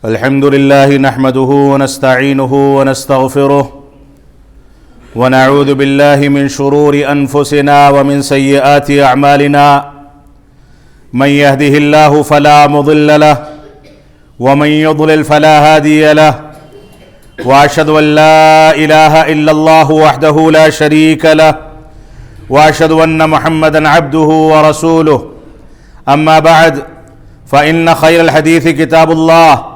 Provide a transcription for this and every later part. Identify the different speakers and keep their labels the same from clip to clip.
Speaker 1: الحمد لله نحمده ونستعينه ونستغفره ونعوذ بالله من شرور أنفسنا ومن سيئات أعمالنا من يهده الله فلا مضل له ومن يضلل فلا هادي له وأشهد أن لا إله إلا الله وحده لا شريك له وأشهد أن محمدا عبده ورسوله أما بعد فإن خير الحديث كتاب الله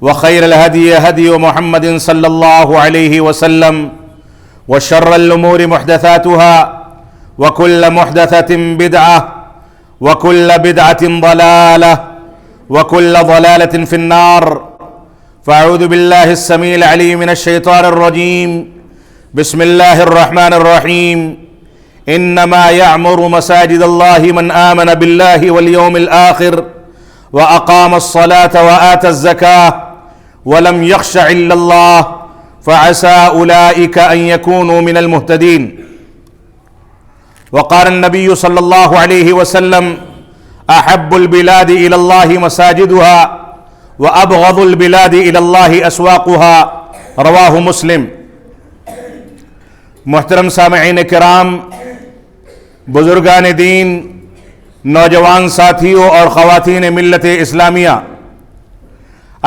Speaker 1: وخير الهدي هدي محمد صلى الله عليه وسلم وشر الأمور محدثاتها وكل محدثة بدعة وكل بدعة ضلالة وكل ضلالة في النار فأعوذ بالله السميع العليم من الشيطان الرجيم بسم الله الرحمن الرحيم إنما يعمر مساجد الله من آمن بالله واليوم الآخر وأقام الصلاة وآتى الزكاة ولم يخش إلا الله فعسى أولئك أن يكونوا من المهتدين. وقال النبي صلى الله عليه وسلم أحب البلاد إلى الله مساجدها وأبغض البلاد إلى الله أسواقها رواہ مسلم. محترم سامعین کرام، بزرگان دین، نوجوان ساتھیوں اور خواتین ملت اسلامیہ،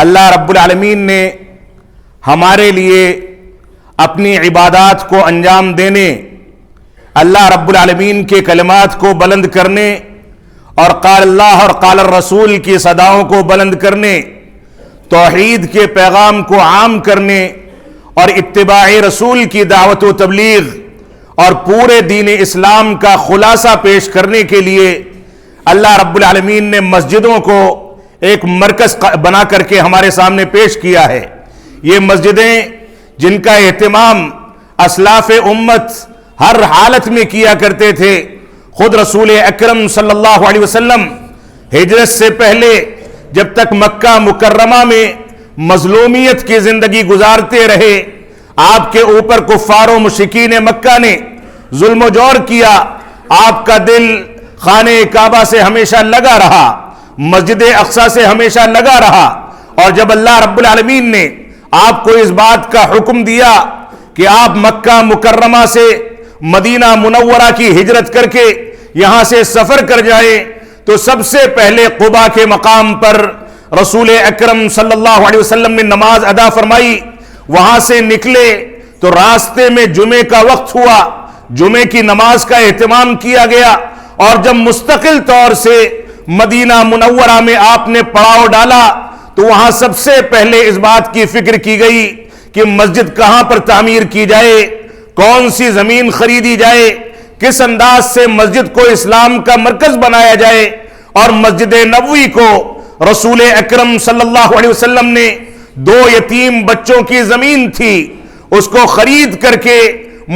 Speaker 1: اللہ رب العالمین نے ہمارے لیے اپنی عبادات کو انجام دینے، اللہ رب العالمین کے کلمات کو بلند کرنے اور قال اللہ اور قال الرسول کی صداؤں کو بلند کرنے، توحید کے پیغام کو عام کرنے اور اتباع رسول کی دعوت و تبلیغ اور پورے دین اسلام کا خلاصہ پیش کرنے کے لیے اللہ رب العالمین نے مسجدوں کو ایک مرکز بنا کر کے ہمارے سامنے پیش کیا ہے۔ یہ مسجدیں جن کا اہتمام اسلاف امت ہر حالت میں کیا کرتے تھے، خود رسول اکرم صلی اللہ علیہ وسلم ہجرت سے پہلے جب تک مکہ مکرمہ میں مظلومیت کی زندگی گزارتے رہے، آپ کے اوپر کفار و مشرکین مکہ نے ظلم و جور کیا، آپ کا دل خانہ کعبہ سے ہمیشہ لگا رہا، مسجد اقصی سے ہمیشہ لگا رہا، اور جب اللہ رب العالمین نے آپ کو اس بات کا حکم دیا کہ آپ مکہ مکرمہ سے مدینہ منورہ کی ہجرت کر کے یہاں سے سفر کر جائیں، تو سب سے پہلے قباء کے مقام پر رسول اکرم صلی اللہ علیہ وسلم نے نماز ادا فرمائی۔ وہاں سے نکلے تو راستے میں جمعے کا وقت ہوا، جمعے کی نماز کا اہتمام کیا گیا، اور جب مستقل طور سے مدینہ منورہ میں آپ نے پڑاؤ ڈالا تو وہاں سب سے پہلے اس بات کی فکر کی گئی کہ مسجد کہاں پر تعمیر کی جائے، کون سی زمین خریدی جائے، کس انداز سے مسجد کو اسلام کا مرکز بنایا جائے، اور مسجد نبوی کو رسول اکرم صلی اللہ علیہ وسلم نے 2 یتیم بچوں کی زمین تھی، اس کو خرید کر کے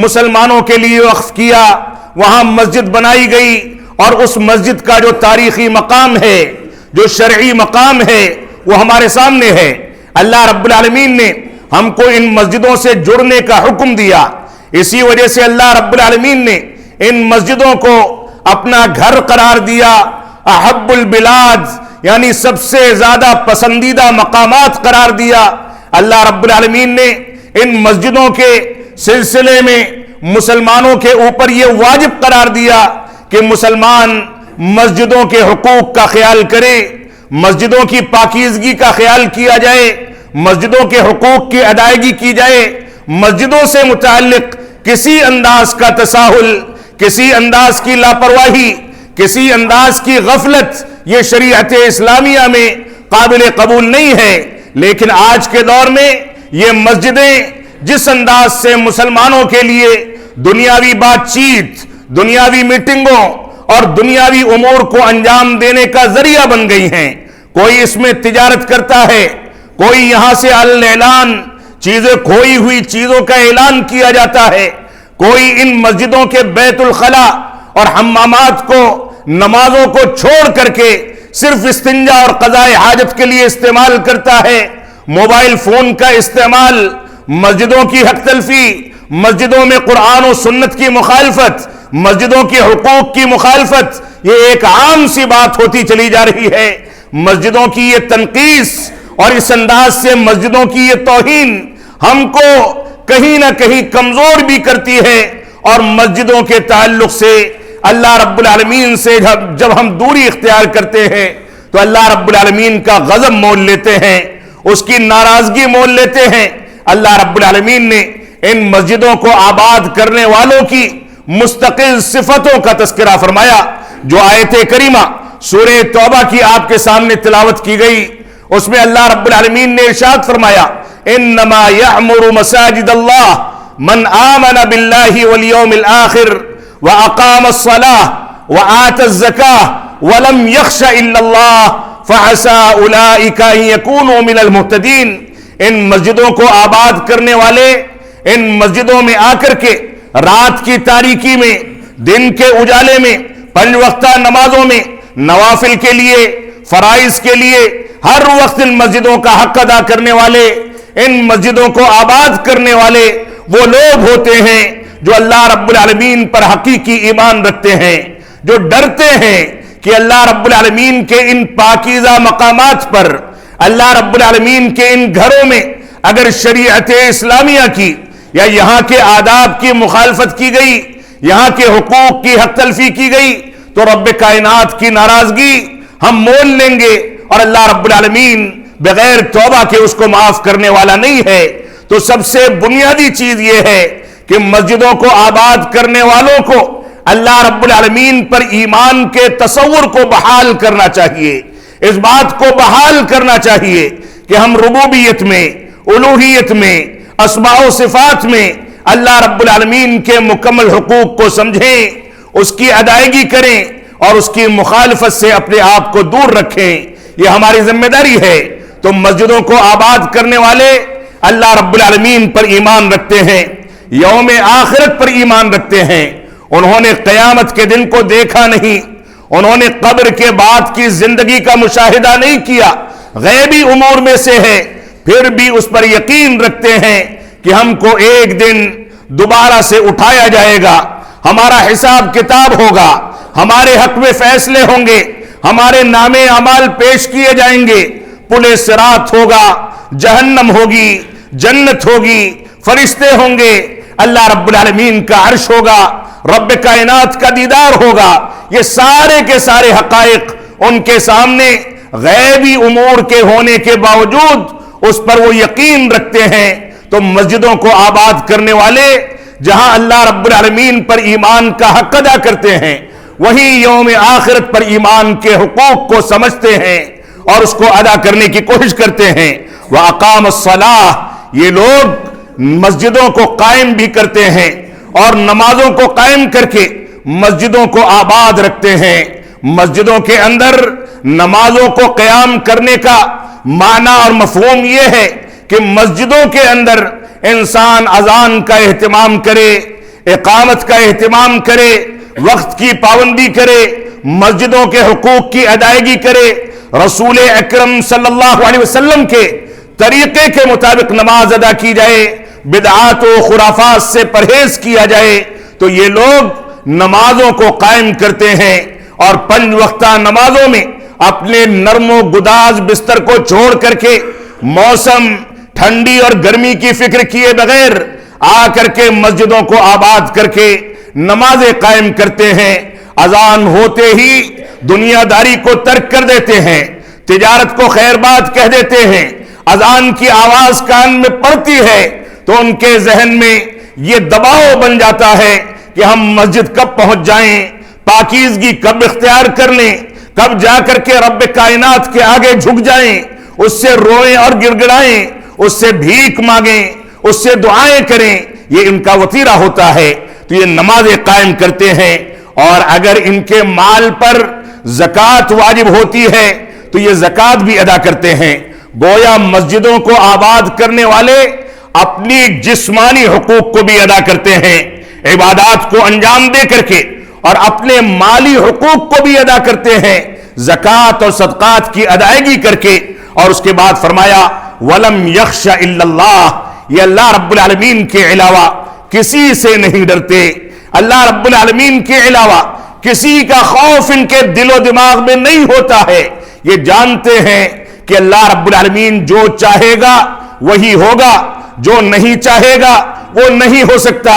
Speaker 1: مسلمانوں کے لیے وقف کیا، وہاں مسجد بنائی گئی، اور اس مسجد کا جو تاریخی مقام ہے، جو شرعی مقام ہے، وہ ہمارے سامنے ہے۔ اللہ رب العالمین نے ہم کو ان مسجدوں سے جڑنے کا حکم دیا، اسی وجہ سے اللہ رب العالمین نے ان مسجدوں کو اپنا گھر قرار دیا، احب البلاد یعنی سب سے زیادہ پسندیدہ مقامات قرار دیا۔ اللہ رب العالمین نے ان مسجدوں کے سلسلے میں مسلمانوں کے اوپر یہ واجب قرار دیا کہ مسلمان مسجدوں کے حقوق کا خیال کرے، مسجدوں کی پاکیزگی کا خیال کیا جائے، مسجدوں کے حقوق کی ادائیگی کی جائے، مسجدوں سے متعلق کسی انداز کا تساہل، کسی انداز کی لاپرواہی، کسی انداز کی غفلت یہ شریعت اسلامیہ میں قابل قبول نہیں ہے۔ لیکن آج کے دور میں یہ مسجدیں جس انداز سے مسلمانوں کے لیے دنیاوی بات چیت، دنیاوی میٹنگوں اور دنیاوی امور کو انجام دینے کا ذریعہ بن گئی ہیں، کوئی اس میں تجارت کرتا ہے، کوئی یہاں سے اعلان چیزیں کھوئی ہوئی چیزوں کا اعلان کیا جاتا ہے، کوئی ان مسجدوں کے بیت الخلا اور حمامات کو نمازوں کو چھوڑ کر کے صرف استنجا اور قضاء حاجت کے لیے استعمال کرتا ہے، موبائل فون کا استعمال، مسجدوں کی حق تلفی، مسجدوں میں قرآن و سنت کی مخالفت، مسجدوں کے حقوق کی مخالفت، یہ ایک عام سی بات ہوتی چلی جا رہی ہے۔ مسجدوں کی یہ تنقیص اور اس انداز سے مسجدوں کی یہ توہین ہم کو کہیں نہ کہیں کمزور بھی کرتی ہے، اور مسجدوں کے تعلق سے اللہ رب العالمین سے جب ہم دوری اختیار کرتے ہیں تو اللہ رب العالمین کا غضب مول لیتے ہیں، اس کی ناراضگی مول لیتے ہیں۔ اللہ رب العالمین نے ان مسجدوں کو آباد کرنے والوں کی مستقل صفتوں کا تذکرہ فرمایا، جو آیت کریمہ سورہ توبہ کی آپ کے سامنے تلاوت کی گئی، اس میں اللہ رب العالمین نے ارشاد فرمایا انما یعمر مساجد اللہ من آمن باللہ والیوم الآخر واقام الصلاة وآت الزکاة ولم یخش الا اللہ فعسى اولئک ان یکونوا من المہتدین۔ ان مسجدوں کو آباد کرنے والے ان مسجدوں میں آ کر کے رات کی تاریکی میں، دن کے اجالے میں، 5 وقتہ نمازوں میں، نوافل کے لیے، فرائض کے لیے ہر وقت ان مسجدوں کا حق ادا کرنے والے، ان مسجدوں کو آباد کرنے والے وہ لوگ ہوتے ہیں جو اللہ رب العالمین پر حقیقی ایمان رکھتے ہیں، جو ڈرتے ہیں کہ اللہ رب العالمین کے ان پاکیزہ مقامات پر، اللہ رب العالمین کے ان گھروں میں اگر شریعت اسلامیہ کی یا یہاں کے آداب کی مخالفت کی گئی، یہاں کے حقوق کی حق تلفی کی گئی تو رب کائنات کی ناراضگی ہم مول لیں گے، اور اللہ رب العالمین بغیر توبہ کے اس کو معاف کرنے والا نہیں ہے۔ تو سب سے بنیادی چیز یہ ہے کہ مسجدوں کو آباد کرنے والوں کو اللہ رب العالمین پر ایمان کے تصور کو بحال کرنا چاہیے، اس بات کو بحال کرنا چاہیے کہ ہم ربوبیت میں، الوہیت میں، اسماء و صفات میں اللہ رب العالمین کے مکمل حقوق کو سمجھیں، اس کی ادائیگی کریں اور اس کی مخالفت سے اپنے آپ کو دور رکھیں، یہ ہماری ذمہ داری ہے۔ تو مسجدوں کو آباد کرنے والے اللہ رب العالمین پر ایمان رکھتے ہیں، یوم آخرت پر ایمان رکھتے ہیں، انہوں نے قیامت کے دن کو دیکھا نہیں، انہوں نے قبر کے بعد کی زندگی کا مشاہدہ نہیں کیا، غیبی امور میں سے ہے، پھر بھی اس پر یقین رکھتے ہیں کہ ہم کو ایک دن دوبارہ سے اٹھایا جائے گا، ہمارا حساب کتاب ہوگا، ہمارے حق میں فیصلے ہوں گے، ہمارے نامے اعمال پیش کیے جائیں گے، پل صراط ہوگا، جہنم ہوگی، جنت ہوگی، فرشتے ہوں گے، اللہ رب العالمین کا عرش ہوگا، رب کائنات کا دیدار ہوگا، یہ سارے کے سارے حقائق ان کے سامنے غیبی امور کے ہونے کے باوجود اس پر وہ یقین رکھتے ہیں۔ تو مسجدوں کو آباد کرنے والے جہاں اللہ رب العالمین پر ایمان کا حق ادا کرتے ہیں، وہیں یوم آخرت پر ایمان کے حقوق کو سمجھتے ہیں اور اس کو ادا کرنے کی کوشش کرتے ہیں۔ وَأَقَامَ الصَّلَاةَ، یہ لوگ مسجدوں کو قائم بھی کرتے ہیں اور نمازوں کو قائم کر کے مسجدوں کو آباد رکھتے ہیں۔ مسجدوں کے اندر نمازوں کو قیام کرنے کا معنی اور مفہوم یہ ہے کہ مسجدوں کے اندر انسان اذان کا اہتمام کرے، اقامت کا اہتمام کرے، وقت کی پابندی کرے، مسجدوں کے حقوق کی ادائیگی کرے، رسول اکرم صلی اللہ علیہ وسلم کے طریقے کے مطابق نماز ادا کی جائے، بدعات و خرافات سے پرہیز کیا جائے۔ تو یہ لوگ نمازوں کو قائم کرتے ہیں اور 5 وقتہ نمازوں میں اپنے نرم و گداز بستر کو چھوڑ کر کے موسم ٹھنڈی اور گرمی کی فکر کیے بغیر آ کر کے مسجدوں کو آباد کر کے نمازیں قائم کرتے ہیں۔ اذان ہوتے ہی دنیا داری کو ترک کر دیتے ہیں، تجارت کو خیر بات کہہ دیتے ہیں، اذان کی آواز کان میں پڑتی ہے تو ان کے ذہن میں یہ دباؤ بن جاتا ہے کہ ہم مسجد کب پہنچ جائیں، پاکیزگی کب اختیار کر لیں، کب جا کر کے رب کائنات کے آگے جھک جائیں، اس سے روئیں اور گڑ گڑائیں، اس سے بھیک مانگیں، اس سے دعائیں کریں، یہ ان کا وتیرہ ہوتا ہے۔ تو یہ نمازیں قائم کرتے ہیں، اور اگر ان کے مال پر زکوٰۃ واجب ہوتی ہے تو یہ زکوٰۃ بھی ادا کرتے ہیں۔ گویا مسجدوں کو آباد کرنے والے اپنی جسمانی حقوق کو بھی ادا کرتے ہیں، عبادات کو انجام دے کر کے، اور اپنے مالی حقوق کو بھی ادا کرتے ہیں، زکوٰۃ اور صدقات کی ادائیگی کر کے۔ اور اس کے بعد فرمایا وَلَمْ يَخْشَ إِلَّا اللَّهِ، یہ اللہ رب العالمین کے علاوہ کسی سے نہیں ڈرتے، اللہ رب العالمین کے علاوہ کسی کا خوف ان کے دل و دماغ میں نہیں ہوتا ہے۔ یہ جانتے ہیں کہ اللہ رب العالمین جو چاہے گا وہی ہوگا، جو نہیں چاہے گا وہ نہیں ہو سکتا۔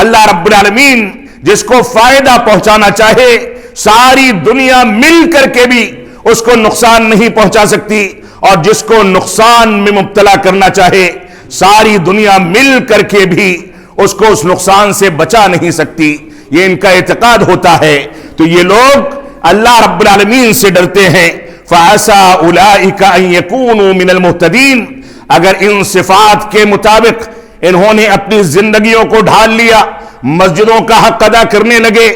Speaker 1: اللہ رب العالمین جس کو فائدہ پہنچانا چاہے ساری دنیا مل کر کے بھی اس کو نقصان نہیں پہنچا سکتی، اور جس کو نقصان میں مبتلا کرنا چاہے ساری دنیا مل کر کے بھی اس کو اس نقصان سے بچا نہیں سکتی۔ یہ ان کا اعتقاد ہوتا ہے۔ تو یہ لوگ اللہ رب العالمین سے ڈرتے ہیں۔ فَعَسَىٰ أُولَٰئِكَ أَن يَكُونُوا مِنَ الْمُهْتَدِينَ، اگر ان صفات کے مطابق انہوں نے اپنی زندگیوں کو ڈھال لیا، مسجدوں کا حق ادا کرنے لگے،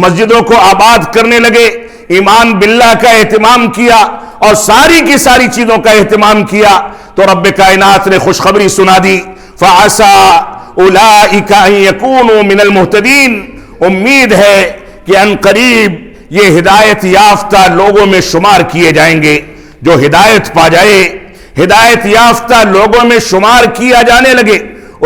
Speaker 1: مسجدوں کو آباد کرنے لگے، ایمان باللہ کا اہتمام کیا اور ساری کی ساری چیزوں کا اہتمام کیا، تو رب کائنات نے خوشخبری سنا دی۔ فَعَسَىٰ أُولَٰئِكَ أَن يَكُونُوا مِنَ الْمُهْتَدِينَ، امید ہے کہ ان قریب یہ ہدایت یافتہ لوگوں میں شمار کیے جائیں گے۔ جو ہدایت پا جائے، ہدایت یافتہ لوگوں میں شمار کیا جانے لگے،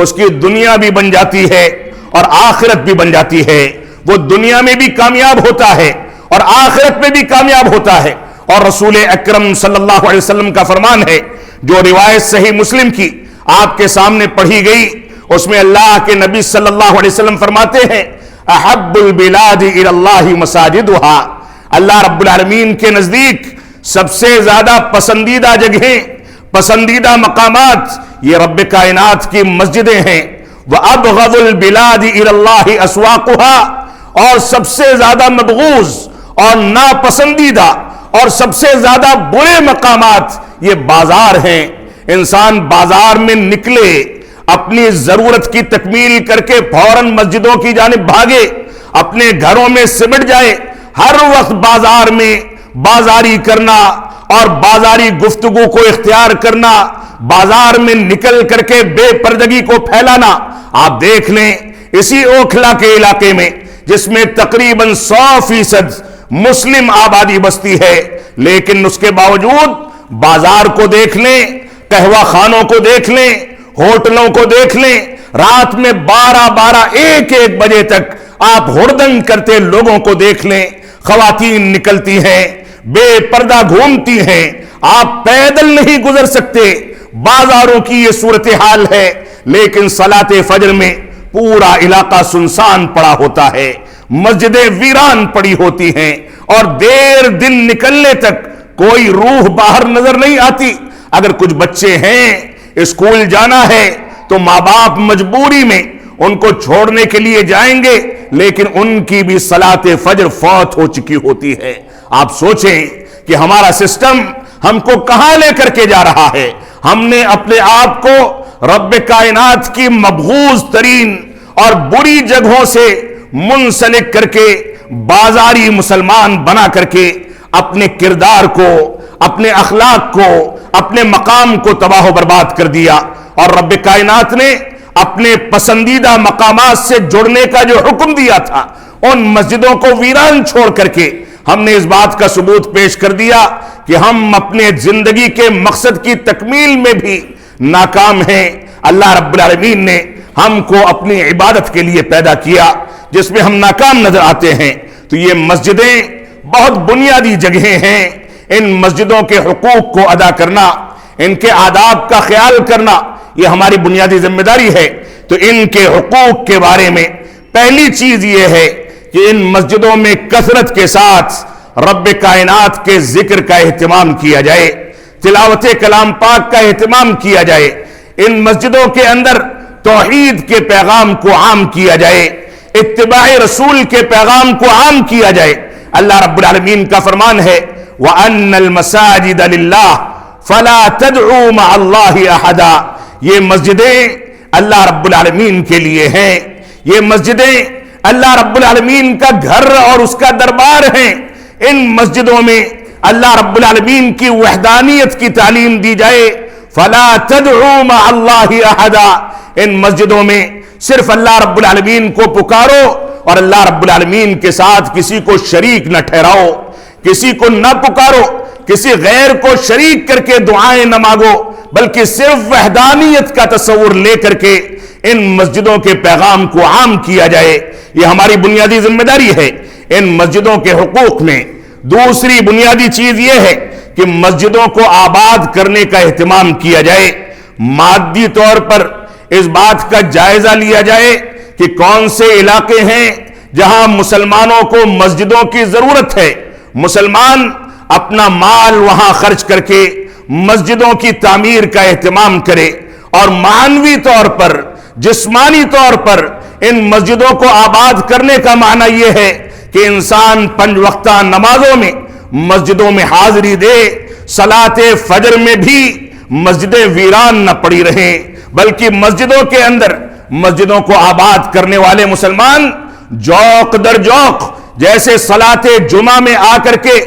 Speaker 1: اس کی دنیا بھی بن جاتی ہے اور آخرت بھی بن جاتی ہے۔ وہ دنیا میں بھی کامیاب ہوتا ہے اور آخرت میں بھی کامیاب ہوتا ہے۔ اور رسول اکرم صلی اللہ علیہ وسلم کا فرمان ہے جو روایت صحیح مسلم کی آپ کے سامنے پڑھی گئی، اس میں اللہ کے نبی صلی اللہ علیہ وسلم فرماتے ہیں احب البلاد الی اللہ مساجدها، اللہ رب العالمین کے نزدیک سب سے زیادہ پسندیدہ جگہیں، پسندیدہ مقامات یہ رب کائنات کی مسجدیں ہیں۔ وابغض البلاد الی اللہ اسواقها، اور سب سے زیادہ مبغوض اور ناپسندیدہ اور سب سے زیادہ برے مقامات یہ بازار ہیں۔ انسان بازار میں نکلے، اپنی ضرورت کی تکمیل کر کے فوراً مسجدوں کی جانب بھاگے، اپنے گھروں میں سمٹ جائے، ہر وقت بازار میں بازاری کرنا اور بازاری گفتگو کو اختیار کرنا، بازار میں نکل کر کے بے پردگی کو پھیلانا۔ آپ دیکھ لیں اسی اوکھلا کے علاقے میں جس میں تقریباً 100% مسلم آبادی بستی ہے، لیکن اس کے باوجود بازار کو دیکھ لیں، قہوہ خانوں کو دیکھ لیں، ہوٹلوں کو دیکھ لیں، رات میں 12 1 بجے تک آپ ہردنگ کرتے لوگوں کو دیکھ لیں۔ خواتین نکلتی ہیں، بے پردہ گھومتی ہیں، آپ پیدل نہیں گزر سکتے۔ بازاروں کی یہ صورتحال ہے، لیکن صلاۃ فجر میں پورا علاقہ سنسان پڑا ہوتا ہے، مسجدیں ویران پڑی ہوتی ہیں، اور دیر دن نکلنے تک کوئی روح باہر نظر نہیں آتی۔ اگر کچھ بچے ہیں اسکول جانا ہے تو ماں باپ مجبوری میں ان کو چھوڑنے کے لیے جائیں گے، لیکن ان کی بھی صلاۃ فجر فوت ہو چکی ہوتی ہے۔ آپ سوچیں کہ ہمارا سسٹم ہم کو کہاں لے کر کے جا رہا ہے۔ ہم نے اپنے آپ کو رب کائنات کی مبغوض ترین اور بری جگہوں سے منسلک کر کے بازاری مسلمان بنا کر کے اپنے کردار کو، اپنے اخلاق کو، اپنے مقام کو تباہ و برباد کر دیا۔ اور رب کائنات نے اپنے پسندیدہ مقامات سے جڑنے کا جو حکم دیا تھا، ان مسجدوں کو ویران چھوڑ کر کے ہم نے اس بات کا ثبوت پیش کر دیا کہ ہم اپنے زندگی کے مقصد کی تکمیل میں بھی ناکام ہیں۔ اللہ رب العالمین نے ہم کو اپنی عبادت کے لیے پیدا کیا جس میں ہم ناکام نظر آتے ہیں۔ تو یہ مسجدیں بہت بنیادی جگہیں ہیں، ان مسجدوں کے حقوق کو ادا کرنا، ان کے آداب کا خیال کرنا یہ ہماری بنیادی ذمہ داری ہے۔ تو ان کے حقوق کے بارے میں پہلی چیز یہ ہے کہ ان مسجدوں میں کثرت کے ساتھ رب کائنات کے ذکر کا اہتمام کیا جائے، تلاوت کلام پاک کا اہتمام کیا جائے، ان مسجدوں کے اندر توحید کے پیغام کو عام کیا جائے، اتباع رسول کے پیغام کو عام کیا جائے۔ اللہ رب العالمین کا فرمان ہے وَأَنَّ الْمَسَاجِدَ لِلَّهِ فَلَا تَدْعُوا مَعَ اللَّهِ أَحَدًا، یہ مسجدیں اللہ رب العالمین کے لیے ہیں، یہ مسجدیں اللہ رب العالمین کا گھر اور اس کا دربار ہیں۔ ان مسجدوں میں اللہ رب العالمین کی وحدانیت کی تعلیم دی جائے۔ فَلَا تَدْعُوا مَعَ اللَّهِ أَحَدًا، ان مسجدوں میں صرف اللہ رب العالمین کو پکارو اور اللہ رب العالمین کے ساتھ کسی کو شریک نہ ٹھہراؤ، کسی کو نہ پکارو، کسی غیر کو شریک کر کے دعائیں نہ مانگو، بلکہ صرف وحدانیت کا تصور لے کر کے ان مسجدوں کے پیغام کو عام کیا جائے۔ یہ ہماری بنیادی ذمہ داری ہے۔ ان مسجدوں کے حقوق میں دوسری بنیادی چیز یہ ہے کہ مسجدوں کو آباد کرنے کا اہتمام کیا جائے، مادی طور پر اس بات کا جائزہ لیا جائے کہ کون سے علاقے ہیں جہاں مسلمانوں کو مسجدوں کی ضرورت ہے، مسلمان اپنا مال وہاں خرچ کر کے مسجدوں کی تعمیر کا اہتمام کرے، اور معنوی طور پر، جسمانی طور پر ان مسجدوں کو آباد کرنے کا معنی یہ ہے کہ انسان 5 وقتہ نمازوں میں مسجدوں میں حاضری دے، صلاۃ فجر میں بھی مسجدیں ویران نہ پڑی رہیں، بلکہ مسجدوں کے اندر مسجدوں کو آباد کرنے والے مسلمان جوق در جوق جیسے صلاۃ جمعہ میں آ کر کے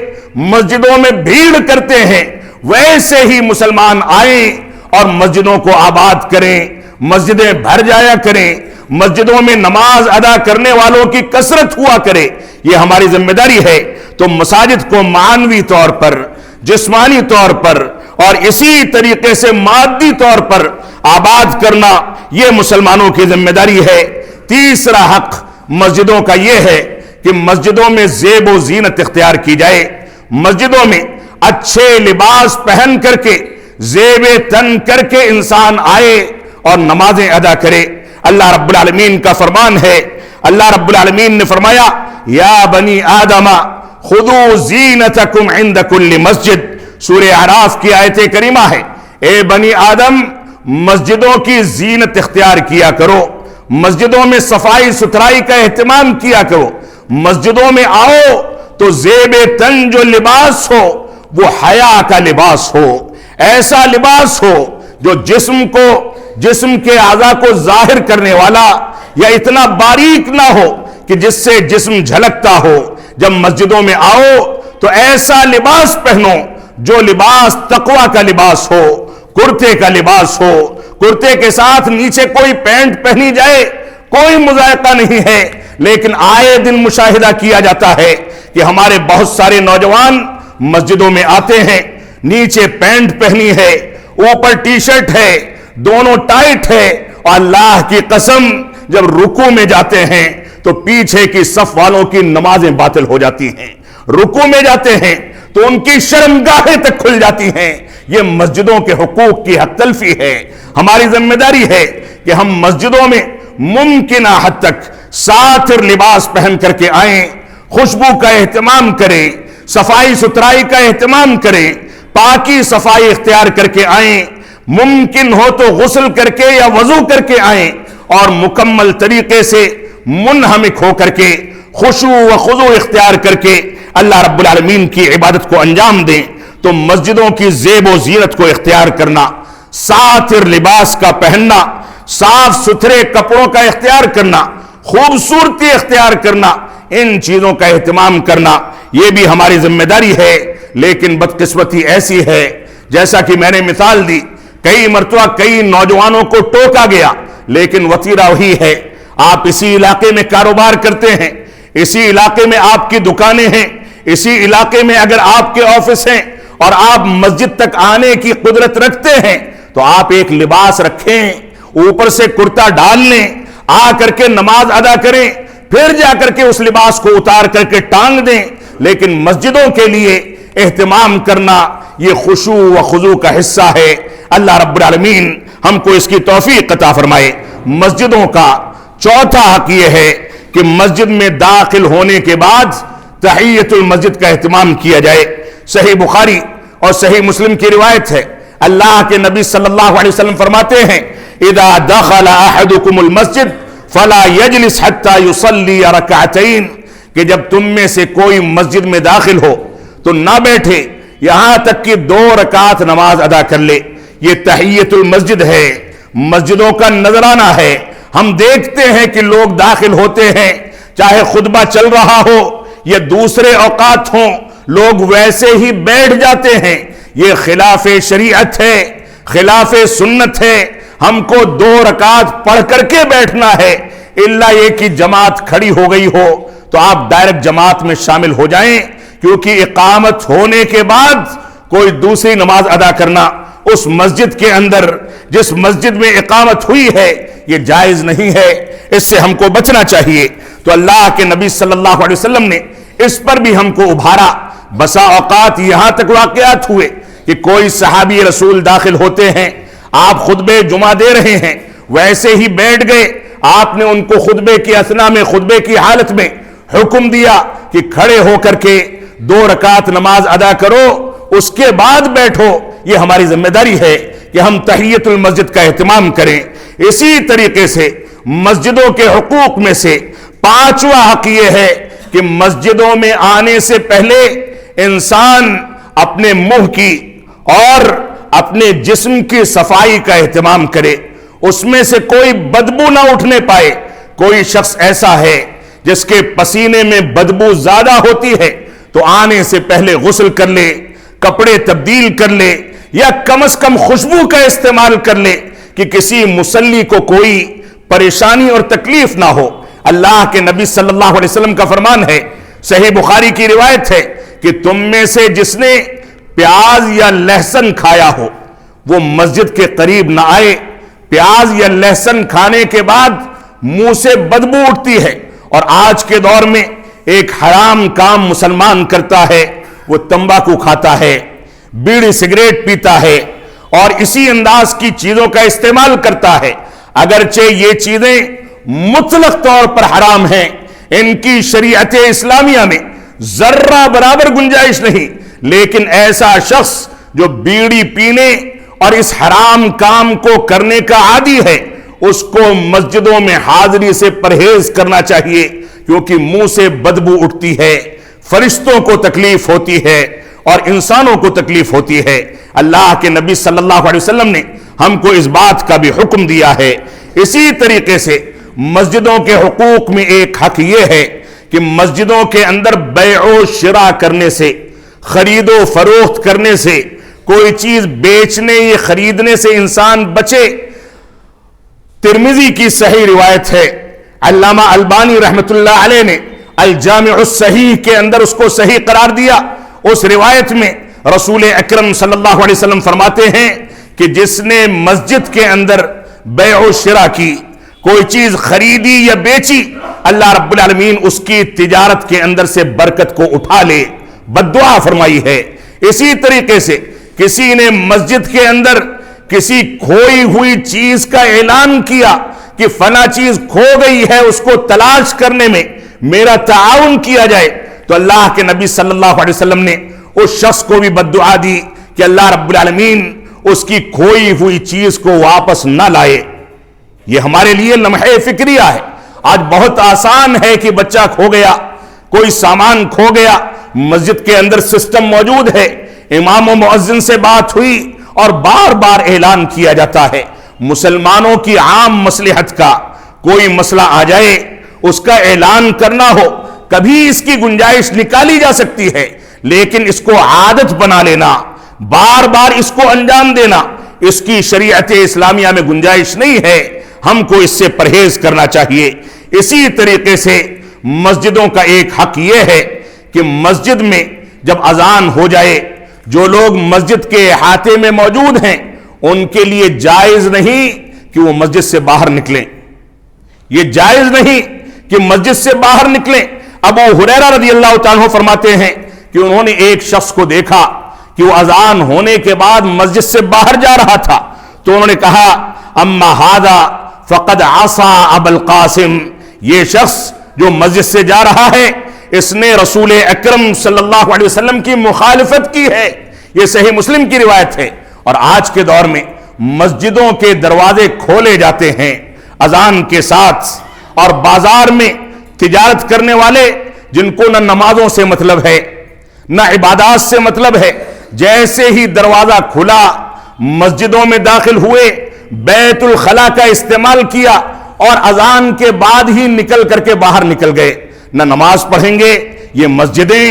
Speaker 1: مسجدوں میں بھیڑ کرتے ہیں، ویسے ہی مسلمان آئیں اور مسجدوں کو آباد کریں، مسجدیں بھر جایا کریں، مسجدوں میں نماز ادا کرنے والوں کی کثرت ہوا کرے، یہ ہماری ذمہ داری ہے۔ تو مساجد کو معنوی طور پر، جسمانی طور پر اور اسی طریقے سے مادی طور پر آباد کرنا یہ مسلمانوں کی ذمہ داری ہے۔ تیسرا حق مسجدوں کا یہ ہے کہ مسجدوں میں زیب و زینت اختیار کی جائے، مسجدوں میں اچھے لباس پہن کر کے، زیب تن کر کے انسان آئے اور نمازیں ادا کرے۔ اللہ رب العالمین کا فرمان ہے، اللہ رب العالمین نے فرمایا یا بنی آدم خذوا زینتکم عند کل مسجد، سورہ اعراف کی آیت کریمہ ہے، اے بنی آدم مسجدوں کی زینت اختیار کیا کرو، مسجدوں میں صفائی ستھرائی کا اہتمام کیا کرو، مسجدوں میں آؤ تو زیب تن جو لباس ہو وہ حیا کا لباس ہو، ایسا لباس ہو جو جسم کے اعضاء کو ظاہر کرنے والا یا اتنا باریک نہ ہو کہ جس سے جسم جھلکتا ہو۔ جب مسجدوں میں آؤ تو ایسا لباس پہنو جو لباس تقوی کا لباس ہو، کرتے کا لباس ہو، کرتے کے ساتھ نیچے کوئی پینٹ پہنی جائے کوئی مذائقہ نہیں ہے، لیکن آئے دن مشاہدہ کیا جاتا ہے کہ ہمارے بہت سارے نوجوان مسجدوں میں آتے ہیں، نیچے پینٹ پہنی ہے، اوپر ٹی شرٹ ہے، دونوں ٹائٹ ہے، اور اللہ کی قسم جب رکوع میں جاتے ہیں تو پیچھے کی صف والوں کی نمازیں باطل ہو جاتی ہیں، رکوع میں جاتے ہیں تو ان کی شرمگاہیں تک کھل جاتی ہیں۔ یہ مسجدوں کے حقوق کی حق تلفی ہے۔ ہماری ذمہ داری ہے کہ ہم مسجدوں میں ممکنہ حد تک ساتر لباس پہن کر کے آئیں، خوشبو کا اہتمام کریں، صفائی ستھرائی کا اہتمام کریں، پاکی صفائی اختیار کر کے آئیں، ممکن ہو تو غسل کر کے یا وضو کر کے آئیں، اور مکمل طریقے سے منہمک ہو کر کے خشوع و خضوع اختیار کر کے اللہ رب العالمین کی عبادت کو انجام دیں۔ تو مسجدوں کی زیب و زینت کو اختیار کرنا، ساتر لباس کا پہننا، صاف ستھرے کپڑوں کا اختیار کرنا، خوبصورتی اختیار کرنا، ان چیزوں کا اہتمام کرنا، یہ بھی ہماری ذمہ داری ہے۔ لیکن بدقسمتی ایسی ہے، جیسا کہ میں نے مثال دی، کئی مرتبہ کئی نوجوانوں کو ٹوکا گیا، لیکن وتیرہ وہی ہے۔ آپ اسی علاقے میں کاروبار کرتے ہیں، اسی علاقے میں آپ کی دکانیں ہیں، اسی علاقے میں اگر آپ کے آفس ہیں اور آپ مسجد تک آنے کی قدرت رکھتے ہیں تو آپ ایک لباس رکھیں، اوپر سے کرتا ڈال لیں، آ کر کے نماز ادا کریں، پھر جا کر کے اس لباس کو اتار کر کے ٹانگ دیں۔ لیکن مسجدوں کے لیے اہتمام کرنا یہ خشوع و خضوع کا حصہ ہے۔ اللہ رب العالمین ہم کو اس کی توفیق عطا فرمائے۔ مسجدوں کا چوتھا حق یہ ہے کہ مسجد میں داخل ہونے کے بعد تحیۃ المسجد کا اہتمام کیا جائے۔ صحیح بخاری اور صحیح مسلم کی روایت ہے، اللہ کے نبی صلی اللہ علیہ وسلم فرماتے ہیں اذا دخل احدکم المسجد فلا یجلس حتی یصلی رکعتین، کہ جب تم میں سے کوئی مسجد میں داخل ہو تو نہ بیٹھے یہاں تک کہ 2 رکعت نماز ادا کر لے۔ یہ تحیۃ المسجد ہے، مسجدوں کا نذرانہ ہے۔ ہم دیکھتے ہیں کہ لوگ داخل ہوتے ہیں، چاہے خطبہ چل رہا ہو یا دوسرے اوقات ہوں، لوگ ویسے ہی بیٹھ جاتے ہیں۔ یہ خلاف شریعت ہے، خلاف سنت ہے۔ ہم کو 2 رکعت پڑھ کر کے بیٹھنا ہے، الا یہ کہ جماعت کھڑی ہو گئی ہو تو آپ ڈائریکٹ جماعت میں شامل ہو جائیں، کیونکہ اقامت ہونے کے بعد کوئی دوسری نماز ادا کرنا اس مسجد کے اندر جس مسجد میں اقامت ہوئی ہے یہ جائز نہیں ہے، اس سے ہم کو بچنا چاہیے۔ تو اللہ کے نبی صلی اللہ علیہ وسلم نے اس پر بھی ہم کو ابھارا۔ بسا اوقات یہاں تک واقعات ہوئے کہ کوئی صحابی رسول داخل ہوتے ہیں، آپ خطبے جمعہ دے رہے ہیں، ویسے ہی بیٹھ گئے، آپ نے ان کو خطبے کی اثنا میں، خطبے کی حالت میں حکم دیا کہ کھڑے ہو کر کے 2 رکعت نماز ادا کرو، اس کے بعد بیٹھو۔ یہ ہماری ذمہ داری ہے کہ ہم تحیت المسجد کا اہتمام کریں۔ اسی طریقے سے مسجدوں کے حقوق میں سے 5واں حق یہ ہے کہ مسجدوں میں آنے سے پہلے انسان اپنے منہ کی اور اپنے جسم کی صفائی کا اہتمام کرے، اس میں سے کوئی بدبو نہ اٹھنے پائے۔ کوئی شخص ایسا ہے جس کے پسینے میں بدبو زیادہ ہوتی ہے تو آنے سے پہلے غسل کر لے، کپڑے تبدیل کر لے، یا کم از کم خوشبو کا استعمال کر لے کہ کسی مصلی کو کوئی پریشانی اور تکلیف نہ ہو۔ اللہ کے نبی صلی اللہ علیہ وسلم کا فرمان ہے، صحیح بخاری کی روایت ہے کہ تم میں سے جس نے پیاز یا لہسن کھایا ہو وہ مسجد کے قریب نہ آئے۔ پیاز یا لہسن کھانے کے بعد منہ سے بدبو اٹھتی ہے، اور آج کے دور میں ایک حرام کام مسلمان کرتا ہے، وہ تمباکو کھاتا ہے، بیڑی سگریٹ پیتا ہے اور اسی انداز کی چیزوں کا استعمال کرتا ہے۔ اگرچہ یہ چیزیں مطلق طور پر حرام ہیں، ان کی شریعت اسلامیہ میں ذرہ برابر گنجائش نہیں، لیکن ایسا شخص جو بیڑی پینے اور اس حرام کام کو کرنے کا عادی ہے، اس کو مسجدوں میں حاضری سے پرہیز کرنا چاہیے، کیونکہ منہ سے بدبو اٹھتی ہے، فرشتوں کو تکلیف ہوتی ہے اور انسانوں کو تکلیف ہوتی ہے۔ اللہ کے نبی صلی اللہ علیہ وسلم نے ہم کو اس بات کا بھی حکم دیا ہے۔ اسی طریقے سے مسجدوں کے حقوق میں ایک حق یہ ہے کہ مسجدوں کے اندر بیع و شراء کرنے سے، خرید و فروخت کرنے سے، کوئی چیز بیچنے یا خریدنے سے انسان بچے۔ ترمذی کی صحیح روایت ہے، علامہ البانی رحمت اللہ علیہ نے الجامع الصحیح کے اندر اس کو صحیح قرار دیا۔ اس روایت میں رسول اکرم صلی اللہ علیہ وسلم فرماتے ہیں کہ جس نے مسجد کے اندر بیع و شراء کی، کوئی چیز خریدی یا بیچی، اللہ رب العالمین اس کی تجارت کے اندر سے برکت کو اٹھا لے، بد دعا فرمائی ہے۔ اسی طریقے سے کسی نے مسجد کے اندر کسی کھوئی ہوئی چیز کا اعلان کیا کہ فلاں چیز کھو گئی ہے، اس کو تلاش کرنے میں میرا تعاون کیا جائے، تو اللہ کے نبی صلی اللہ علیہ وسلم نے اس شخص کو بھی بد دعا دی کہ اللہ رب العالمین اس کی کھوئی ہوئی چیز کو واپس نہ لائے۔ یہ ہمارے لیے لمحہ فکریہ ہے۔ آج بہت آسان ہے کہ بچہ کھو گیا، کوئی سامان کھو گیا، مسجد کے اندر سسٹم موجود ہے، امام و مؤذن سے بات ہوئی اور بار بار اعلان کیا جاتا ہے۔ مسلمانوں کی عام مصلحت کا کوئی مسئلہ آ جائے، اس کا اعلان کرنا ہو، کبھی اس کی گنجائش نکالی جا سکتی ہے، لیکن اس کو عادت بنا لینا، بار بار اس کو انجام دینا، اس کی شریعت اسلامیہ میں گنجائش نہیں ہے۔ ہم کو اس سے پرہیز کرنا چاہیے۔ اسی طریقے سے مسجدوں کا ایک حق یہ ہے کہ مسجد میں جب اذان ہو جائے، جو لوگ مسجد کے احاطے میں موجود ہیں ان کے لیے جائز نہیں کہ وہ مسجد سے باہر نکلیں۔ یہ جائز نہیں کہ مسجد سے باہر نکلیں۔ ابو ہریرہ رضی اللہ تعالیٰ عنہ فرماتے ہیں کہ انہوں نے ایک شخص کو دیکھا کہ وہ اذان ہونے کے بعد مسجد سے باہر جا رہا تھا، تو انہوں نے کہا اما ھذا فقد عصى ابا القاسم، یہ شخص جو مسجد سے جا رہا ہے اس نے رسول اکرم صلی اللہ علیہ وسلم کی مخالفت کی ہے۔ یہ صحیح مسلم کی روایت ہے۔ اور آج کے دور میں مسجدوں کے دروازے کھولے جاتے ہیں اذان کے ساتھ، اور بازار میں تجارت کرنے والے جن کو نہ نمازوں سے مطلب ہے نہ عبادات سے مطلب ہے، جیسے ہی دروازہ کھلا مسجدوں میں داخل ہوئے، بیت الخلا کا استعمال کیا اور اذان کے بعد ہی نکل کر کے باہر نکل گئے۔ نہ نماز پڑھیں گے۔ یہ مسجدیں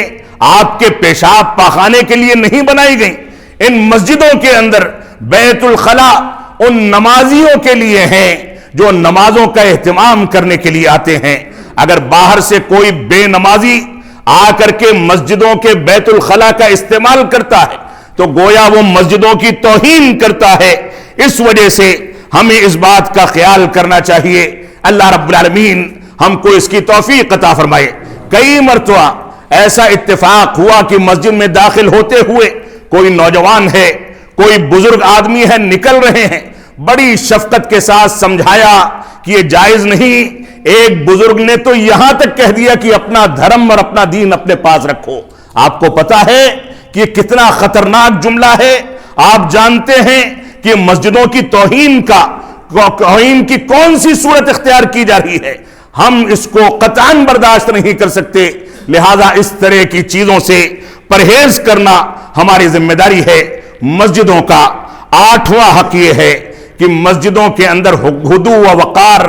Speaker 1: آپ کے پیشاب پاخانے کے لیے نہیں بنائی گئیں۔ ان مسجدوں کے اندر بیت الخلا ان نمازیوں کے لیے ہیں جو نمازوں کا اہتمام کرنے کے لیے آتے ہیں۔ اگر باہر سے کوئی بے نمازی آ کر کے مسجدوں کے بیت الخلا کا استعمال کرتا ہے تو گویا وہ مسجدوں کی توہین کرتا ہے۔ اس وجہ سے ہمیں اس بات کا خیال کرنا چاہیے۔ اللہ رب العالمین ہم کو اس کی توفیق عطا فرمائے۔ کئی مرتبہ ایسا اتفاق ہوا کہ مسجد میں داخل ہوتے ہوئے کوئی نوجوان ہے، کوئی بزرگ آدمی ہے، نکل رہے ہیں، بڑی شفقت کے ساتھ سمجھایا کہ یہ جائز نہیں۔ ایک بزرگ نے تو یہاں تک کہہ دیا کہ اپنا دھرم اور اپنا دین اپنے پاس رکھو۔ آپ کو پتا ہے کہ یہ کتنا خطرناک جملہ ہے؟ آپ جانتے ہیں کہ مسجدوں کی توہین کی کون سی صورت اختیار کی جا رہی ہے؟ ہم اس کو قطعاً برداشت نہیں کر سکتے، لہذا اس طرح کی چیزوں سے پرہیز کرنا ہماری ذمہ داری ہے۔ مسجدوں کا 8واں حق یہ ہے کہ مسجدوں کے اندر ہدوء و وقار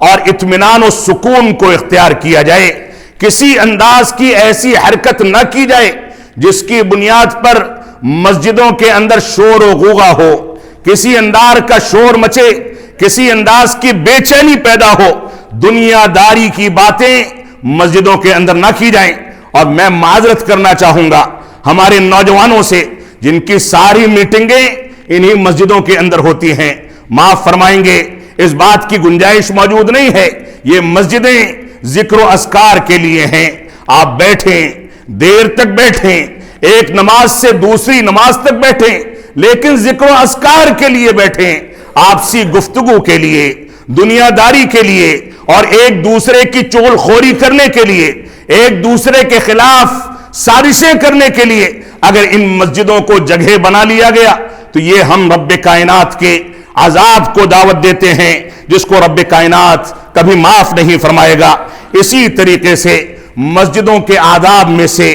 Speaker 1: اور اطمینان و سکون کو اختیار کیا جائے۔ کسی انداز کی ایسی حرکت نہ کی جائے جس کی بنیاد پر مسجدوں کے اندر شور و غوغا ہو، کسی انداز کا شور مچے، کسی انداز کی بے چینی پیدا ہو، دنیا داری کی باتیں مسجدوں کے اندر نہ کی جائیں۔ اور میں معذرت کرنا چاہوں گا ہمارے نوجوانوں سے جن کی ساری میٹنگیں انہی مسجدوں کے اندر ہوتی ہیں، معاف فرمائیں گے، اس بات کی گنجائش موجود نہیں ہے۔ یہ مسجدیں ذکر و اذکار کے لیے ہیں۔ آپ بیٹھیں، دیر تک بیٹھیں، ایک نماز سے دوسری نماز تک بیٹھیں، لیکن ذکر و اذکار کے لیے بیٹھیں، آپسی گفتگو کے لیے، دنیا داری کے لیے، اور ایک دوسرے کی چغل خوری کرنے کے لیے، ایک دوسرے کے خلاف سازشیں کرنے کے لیے اگر ان مسجدوں کو جگہ بنا لیا گیا تو یہ ہم رب کائنات کے عذاب کو دعوت دیتے ہیں، جس کو رب کائنات کبھی معاف نہیں فرمائے گا۔ اسی طریقے سے مسجدوں کے آداب میں سے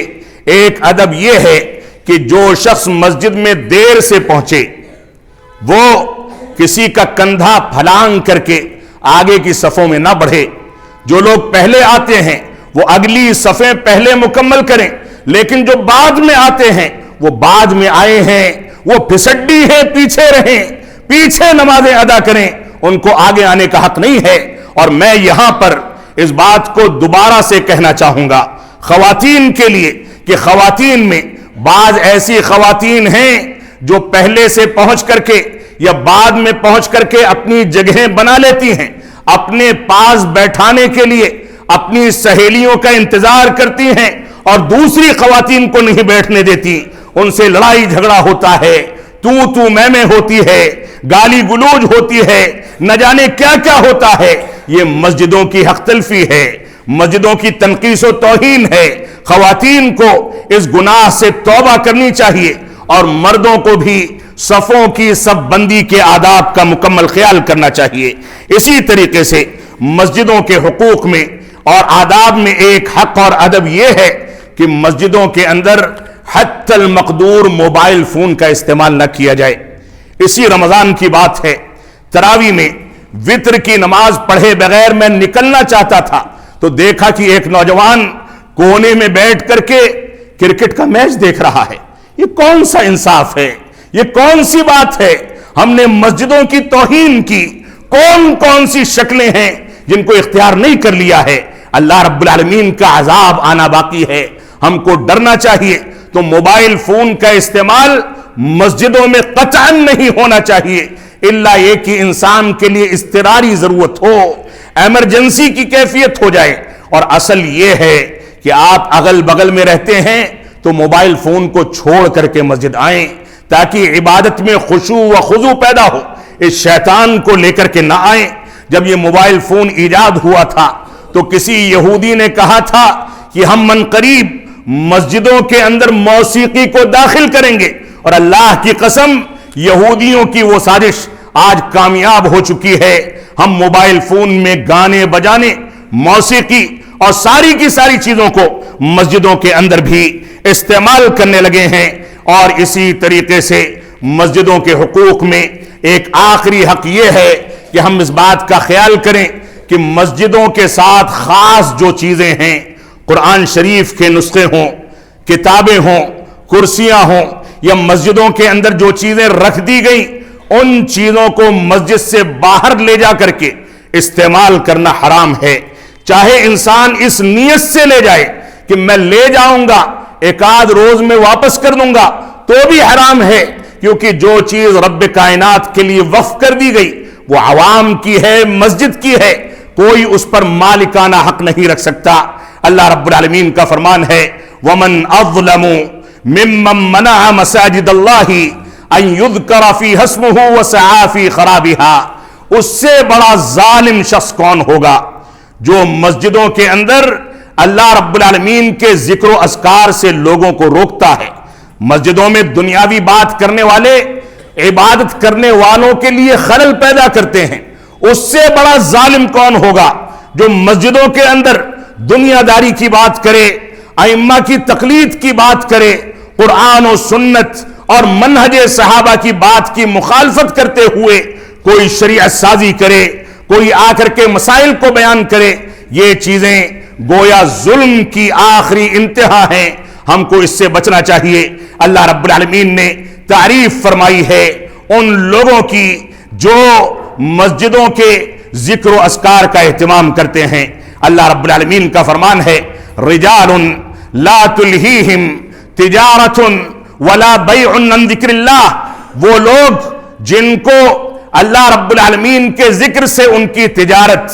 Speaker 1: ایک ادب یہ ہے کہ جو شخص مسجد میں دیر سے پہنچے وہ کسی کا کندھا پھلانگ کر کے آگے کی صفوں میں نہ بڑھے۔ جو لوگ پہلے آتے ہیں وہ اگلی صفیں پہلے مکمل کریں، لیکن جو بعد میں آتے ہیں وہ بعد میں آئے ہیں، وہ پھسڈی ہیں، پیچھے رہیں، پیچھے نمازیں ادا کریں، ان کو آگے آنے کا حق نہیں ہے۔ اور میں یہاں پر اس بات کو دوبارہ سے کہنا چاہوں گا خواتین کے لیے کہ خواتین میں بعض ایسی خواتین ہیں جو پہلے سے پہنچ کر کے یا بعد میں پہنچ کر کے اپنی جگہیں بنا لیتی ہیں، اپنے پاس بیٹھانے کے لیے اپنی سہیلیوں کا انتظار کرتی ہیں اور دوسری خواتین کو نہیں بیٹھنے دیتی، ان سے لڑائی جھگڑا ہوتا ہے، تو میں ہوتی ہے، گالی گلوج ہوتی ہے، نہ جانے کیا کیا ہوتا ہے۔ یہ مسجدوں کی حق تلفی ہے، مسجدوں کی تنقیص و توہین ہے۔ خواتین کو اس گناہ سے توبہ کرنی چاہیے اور مردوں کو بھی صفوں کی صف بندی کے آداب کا مکمل خیال کرنا چاہیے۔ اسی طریقے سے مسجدوں کے حقوق میں اور آداب میں ایک حق اور ادب یہ ہے کہ مسجدوں کے اندر حتی المقدور موبائل فون کا استعمال نہ کیا جائے۔ اسی رمضان کی بات ہے، تراویح میں وتر کی نماز پڑھے بغیر میں نکلنا چاہتا تھا تو دیکھا کہ ایک نوجوان کونے میں بیٹھ کر کے کرکٹ کا میچ دیکھ رہا ہے۔ یہ کون سا انصاف ہے؟ یہ کون سی بات ہے؟ ہم نے مسجدوں کی توہین کی کون سی شکلیں ہیں جن کو اختیار نہیں کر لیا ہے؟ اللہ رب العالمین کا عذاب آنا باقی ہے، ہم کو ڈرنا چاہیے۔ تو موبائل فون کا استعمال مسجدوں میں قطعاً نہیں ہونا چاہیے، الا یہ کہ انسان کے لیے اضطراری ضرورت ہو، ایمرجنسی کی کیفیت ہو جائے۔ اور اصل یہ ہے کہ آپ اگل بغل میں رہتے ہیں تو موبائل فون کو چھوڑ کر کے مسجد آئیں تاکہ عبادت میں خشوع و خضوع پیدا ہو، اس شیطان کو لے کر کے نہ آئیں۔ جب یہ موبائل فون ایجاد ہوا تھا تو کسی یہودی نے کہا تھا کہ ہم من قریب مسجدوں کے اندر موسیقی کو داخل کریں گے، اور اللہ کی قسم یہودیوں کی وہ سازش آج کامیاب ہو چکی ہے۔ ہم موبائل فون میں گانے بجانے، موسیقی اور ساری کی ساری چیزوں کو مسجدوں کے اندر بھی استعمال کرنے لگے ہیں۔ اور اسی طریقے سے مسجدوں کے حقوق میں ایک آخری حق یہ ہے کہ ہم اس بات کا خیال کریں کہ مسجدوں کے ساتھ خاص جو چیزیں ہیں، قرآن شریف کے نسخے ہوں، کتابیں ہوں، کرسیاں ہوں، یا مسجدوں کے اندر جو چیزیں رکھ دی گئیں ان چیزوں کو مسجد سے باہر لے جا کر کے استعمال کرنا حرام ہے۔ چاہے انسان اس نیت سے لے جائے کہ میں لے جاؤں گا، ایک آدھ روز میں واپس کر دوں گا، تو بھی حرام ہے، کیونکہ جو چیز رب کائنات کے لیے وقف کر دی گئی وہ عوام کی ہے، مسجد کی ہے، کوئی اس پر مالکانہ حق نہیں رکھ سکتا۔ اللہ رب العالمین کا فرمان ہے ومن اظلم ممن منع مساجد اللہ ان یذکر فیہا اسمہ وسعی فی خرابها، اس سے بڑا ظالم شخص کون ہوگا جو مسجدوں کے اندر اللہ رب العالمین کے ذکر و اذکار سے لوگوں کو روکتا ہے، مسجدوں میں دنیاوی بات کرنے والے عبادت کرنے والوں کے لیے خلل پیدا کرتے ہیں۔ اس سے بڑا ظالم کون ہوگا جو مسجدوں کے اندر دنیا داری کی بات کرے، ائمہ کی تقلید کی بات کرے، قرآن و سنت اور منہج صحابہ کی بات کی مخالفت کرتے ہوئے کوئی شریعت سازی کرے، کوئی آ کر کے مسائل کو بیان کرے۔ یہ چیزیں گویا ظلم کی آخری انتہا ہیں، ہم کو اس سے بچنا چاہیے۔ اللہ رب العالمین نے تعریف فرمائی ہے ان لوگوں کی جو مسجدوں کے ذکر و اذکار کا اہتمام کرتے ہیں۔ اللہ رب العالمین کا فرمان ہے رجال لا تلہیہم تجارت ولا بیع عن ذکر اللہ، وہ لوگ جن کو اللہ رب العالمین کے ذکر سے ان کی تجارت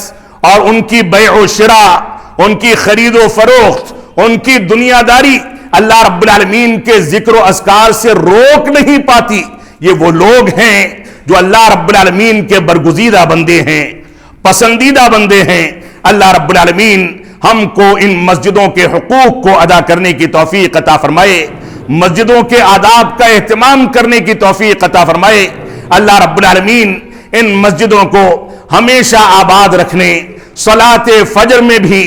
Speaker 1: اور ان کی بیع و شراء، ان کی خرید و فروخت، ان کی دنیا داری اللہ رب العالمین کے ذکر و اذکار سے روک نہیں پاتی، یہ وہ لوگ ہیں جو اللہ رب العالمین کے برگزیدہ بندے ہیں، پسندیدہ بندے ہیں۔ اللہ رب العالمین ہم کو ان مسجدوں کے حقوق کو ادا کرنے کی توفیق عطا فرمائے، مسجدوں کے آداب کا اہتمام کرنے کی توفیق عطا فرمائے۔ اللہ رب العالمین ان مسجدوں کو ہمیشہ آباد رکھنے، صلاۃ فجر میں بھی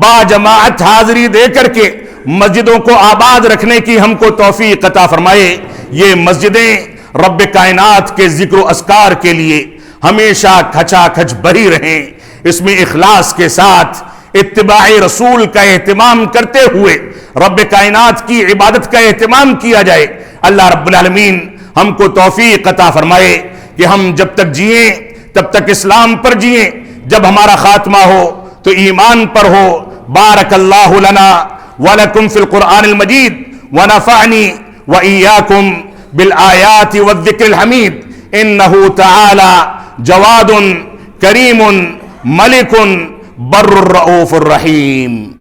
Speaker 1: با جماعت حاضری دے کر کے مسجدوں کو آباد رکھنے کی ہم کو توفیق عطا فرمائے۔ یہ مسجدیں رب کائنات کے ذکر و اذکار کے لیے ہمیشہ کھچا کھچ بھری رہیں، اس میں اخلاص کے ساتھ اتباع رسول کا اہتمام کرتے ہوئے رب کائنات کی عبادت کا اہتمام کیا جائے۔ اللہ رب العالمین ہم کو توفیق عطا فرمائے کہ ہم جب تک جئیں تب تک اسلام پر جئیں، جب ہمارا خاتمہ ہو تو ایمان پر ہو۔ بارک اللہ لنا ولکم فی القرآن المجید ونفعنی وإیاکم بالآیات والذکر الحمید، انہ تعالی جواد کریم ملک بر الرؤوف الرحیم۔